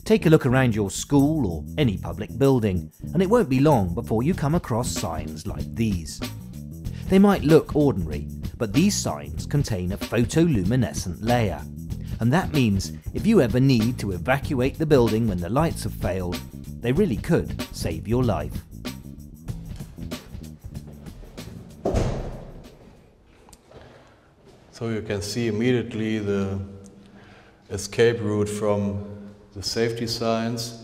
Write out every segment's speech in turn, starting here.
Take a look around your school or any public building, and it won't be long before you come across signs like these. They might look ordinary, but these signs contain a photoluminescent layer, and that means if you ever need to evacuate the building when the lights have failed, they really could save your life. So you can see immediately the escape route from the safety signs.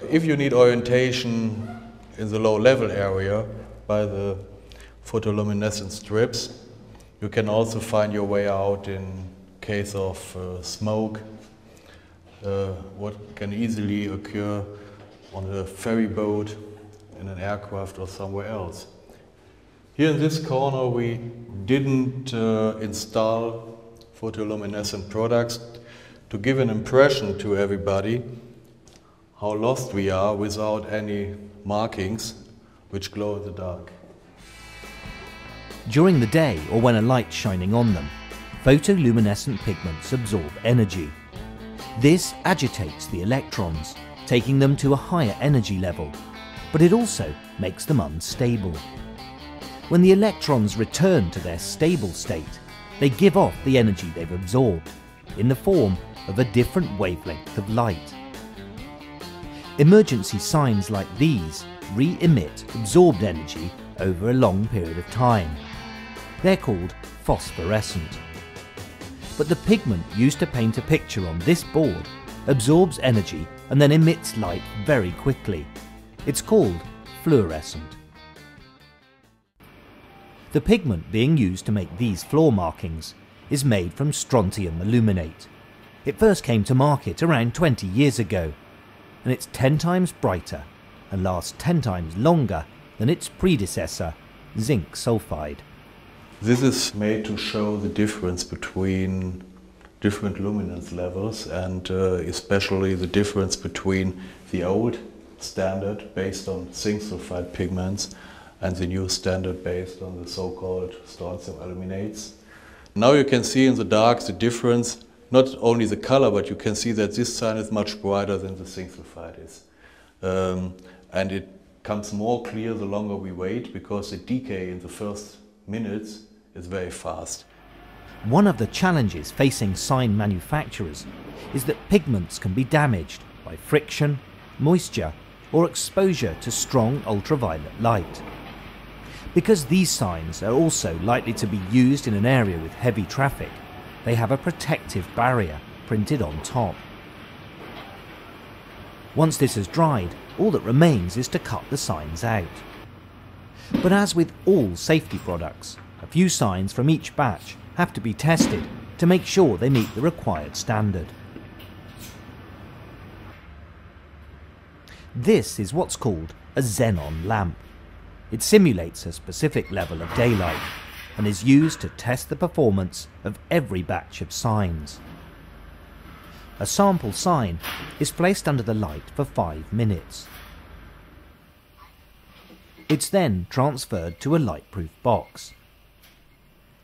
If you need orientation in the low level area by the photoluminescent strips, you can also find your way out in case of smoke, what can easily occur on a ferry boat, in an aircraft or somewhere else. Here in this corner we didn't install photoluminescent products to give an impression to everybody how lost we are without any markings which glow in the dark. During the day or when a light's shining on them, photoluminescent pigments absorb energy. This agitates the electrons, taking them to a higher energy level, but it also makes them unstable. When the electrons return to their stable state, they give off the energy they've absorbed in the form of a different wavelength of light. Emergency signs like these re-emit absorbed energy over a long period of time. They're called phosphorescent. But the pigment used to paint a picture on this board absorbs energy and then emits light very quickly. It's called fluorescent. The pigment being used to make these floor markings is made from strontium aluminate. It first came to market around 20 years ago, and it's 10 times brighter and lasts 10 times longer than its predecessor, zinc sulfide. This is made to show the difference between different luminance levels and especially the difference between the old standard based on zinc sulfide pigments and the new standard based on the so-called strontium aluminates. Now you can see in the dark the difference, not only the color, but you can see that this sign is much brighter than the zinc sulfide is. And it comes more clear the longer we wait, because the decay in the first minutes is very fast. One of the challenges facing sign manufacturers is that pigments can be damaged by friction, moisture, or exposure to strong ultraviolet light. Because these signs are also likely to be used in an area with heavy traffic, they have a protective barrier printed on top. Once this has dried, all that remains is to cut the signs out. But as with all safety products, a few signs from each batch have to be tested to make sure they meet the required standard. This is what's called a xenon lamp. It simulates a specific level of daylight and is used to test the performance of every batch of signs. A sample sign is placed under the light for 5 minutes. It's then transferred to a lightproof box.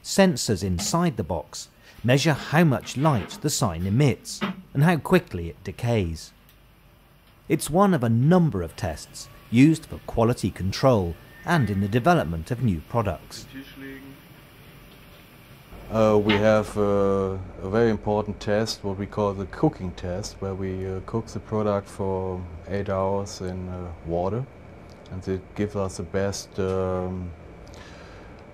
Sensors inside the box measure how much light the sign emits and how quickly it decays. It's one of a number of tests used for quality control and in the development of new products. We have a very important test, what we call the cooking test, where we cook the product for 8 hours in water, and it gives us the best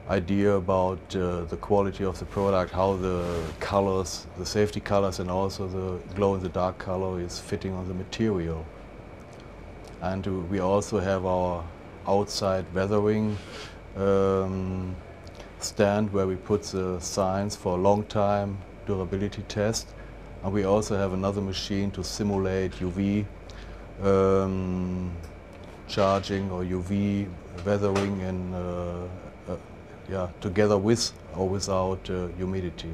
idea about the quality of the product, how the colors, the safety colors and also the glow-in-the-dark color is fitting on the material. And we also have our outside weathering stand where we put the signs for a long time durability test, and we also have another machine to simulate UV charging or UV weathering in, together with or without humidity.